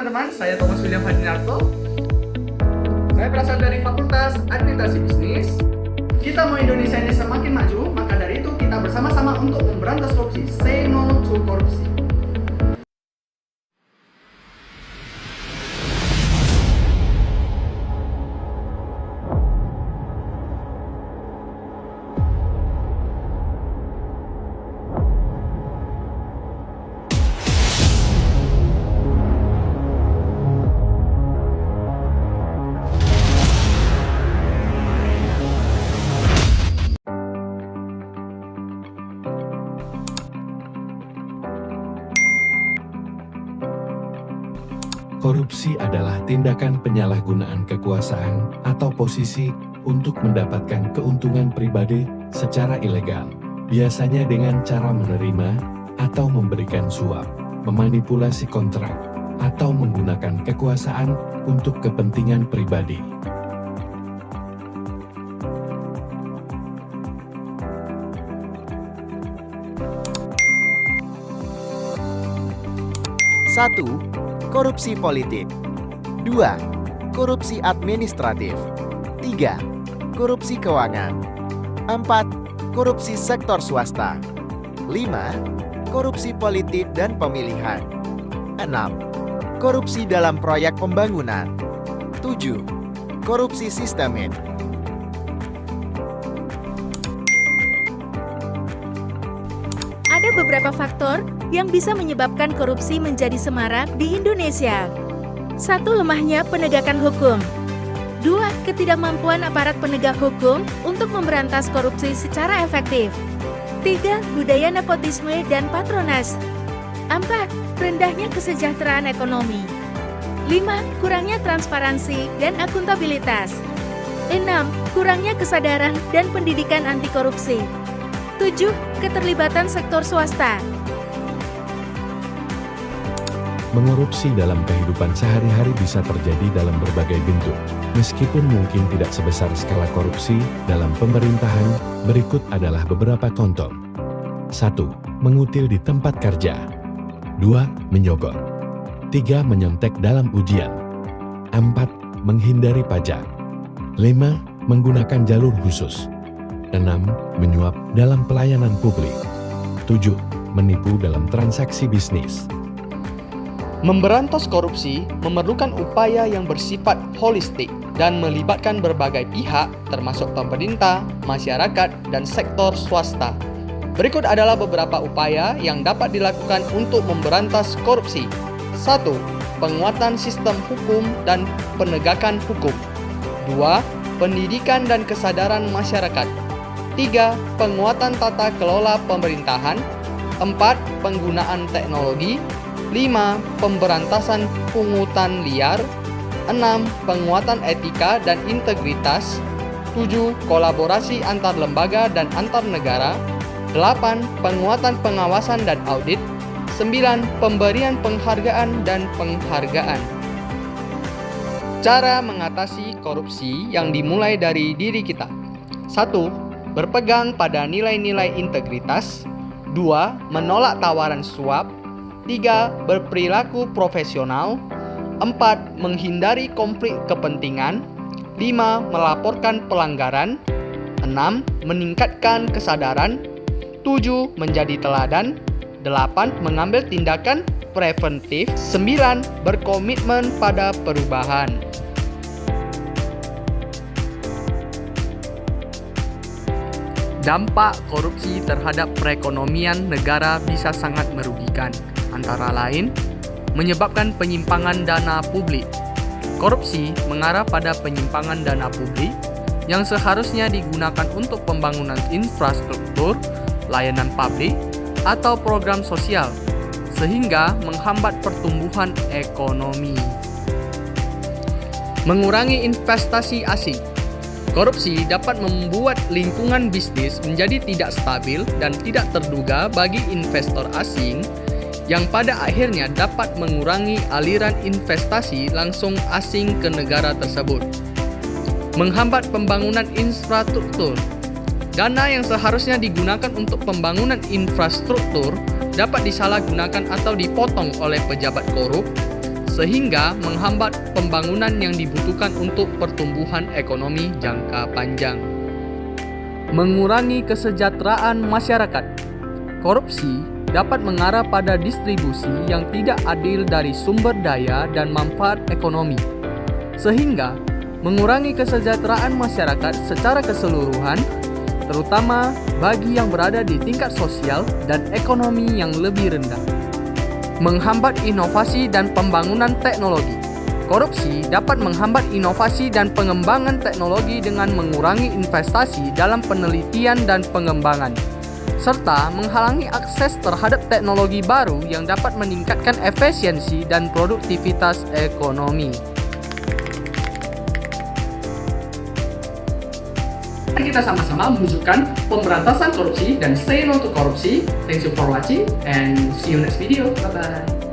teman-teman, saya Thomas William Hadinarto. Saya berasal dari Fakultas Administrasi Bisnis. Kita mau Indonesia ini semakin maju, maka dari itu kita bersama-sama untuk memberantas korupsi. Say no to korupsi. Korupsi adalah tindakan penyalahgunaan kekuasaan atau posisi untuk mendapatkan keuntungan pribadi secara ilegal, biasanya dengan cara menerima atau memberikan suap, memanipulasi kontrak, atau menggunakan kekuasaan untuk kepentingan pribadi. Satu, korupsi politik. 2. Korupsi administratif. 3. Korupsi keuangan. 4. Korupsi sektor swasta. 5. Korupsi politik dan pemilihan. 6. Korupsi dalam proyek pembangunan. 7. Korupsi sistemik. Ada beberapa faktor yang bisa menyebabkan korupsi menjadi semarak di Indonesia. 1. Lemahnya penegakan hukum. 2. Ketidakmampuan aparat penegak hukum untuk memberantas korupsi secara efektif. 3. Budaya nepotisme dan patronas. 4. Rendahnya kesejahteraan ekonomi. 5. Kurangnya transparansi dan akuntabilitas. 6. Kurangnya kesadaran dan pendidikan anti korupsi. 7. Keterlibatan sektor swasta. Mengorupsi dalam kehidupan sehari-hari bisa terjadi dalam berbagai bentuk. Meskipun mungkin tidak sebesar skala korupsi dalam pemerintahan, berikut adalah beberapa contoh. 1. Mengutil di tempat kerja. 2. Menyogok. 3. Menyontek dalam ujian. 4. Menghindari pajak. 5. Menggunakan jalur khusus. 6. Menyuap dalam pelayanan publik. 7. Menipu dalam transaksi bisnis. Memberantas korupsi memerlukan upaya yang bersifat holistik dan melibatkan berbagai pihak termasuk pemerintah, masyarakat, dan sektor swasta. Berikut adalah beberapa upaya yang dapat dilakukan untuk memberantas korupsi. 1. Penguatan sistem hukum dan penegakan hukum. 2. Pendidikan dan kesadaran masyarakat. 3. Penguatan tata kelola pemerintahan. 4. Penggunaan teknologi. 5. Pemberantasan pungutan liar. 6. Penguatan etika dan integritas. 7. Kolaborasi antar lembaga dan antar negara. 8. Penguatan pengawasan dan audit. 9. Pemberian penghargaan dan penghargaan. Cara mengatasi korupsi yang dimulai dari diri kita. 1. Berpegang pada nilai-nilai integritas. 2. Menolak tawaran suap. 3. Berperilaku profesional. 4. Menghindari konflik kepentingan. 5. Melaporkan pelanggaran. 6. Meningkatkan kesadaran. 7. Menjadi teladan. 8. Mengambil tindakan preventif. 9. Berkomitmen pada perubahan. Dampak korupsi terhadap perekonomian negara bisa sangat merugikan. Antara lain, menyebabkan penyimpangan dana publik. Korupsi mengarah pada penyimpangan dana publik yang seharusnya digunakan untuk pembangunan infrastruktur, layanan publik, atau program sosial, sehingga menghambat pertumbuhan ekonomi. Mengurangi investasi asing. Korupsi dapat membuat lingkungan bisnis menjadi tidak stabil dan tidak terduga bagi investor asing, yang pada akhirnya dapat mengurangi aliran investasi langsung asing ke negara tersebut. Menghambat pembangunan infrastruktur. Dana yang seharusnya digunakan untuk pembangunan infrastruktur dapat disalahgunakan atau dipotong oleh pejabat korup, sehingga menghambat pembangunan yang dibutuhkan untuk pertumbuhan ekonomi jangka panjang. Mengurangi kesejahteraan masyarakat. Korupsi dapat mengarah pada distribusi yang tidak adil dari sumber daya dan manfaat ekonomi, sehingga mengurangi kesejahteraan masyarakat secara keseluruhan, terutama bagi yang berada di tingkat sosial dan ekonomi yang lebih rendah. Menghambat inovasi dan pembangunan teknologi. Korupsi dapat menghambat inovasi dan pengembangan teknologi dengan mengurangi investasi dalam penelitian dan pengembangan, serta menghalangi akses terhadap teknologi baru yang dapat meningkatkan efisiensi dan produktivitas ekonomi. Mari kita sama-sama mewujudkan pemberantasan korupsi dan say no to korupsi. Thanks you for watching and see you next video. Bye-bye.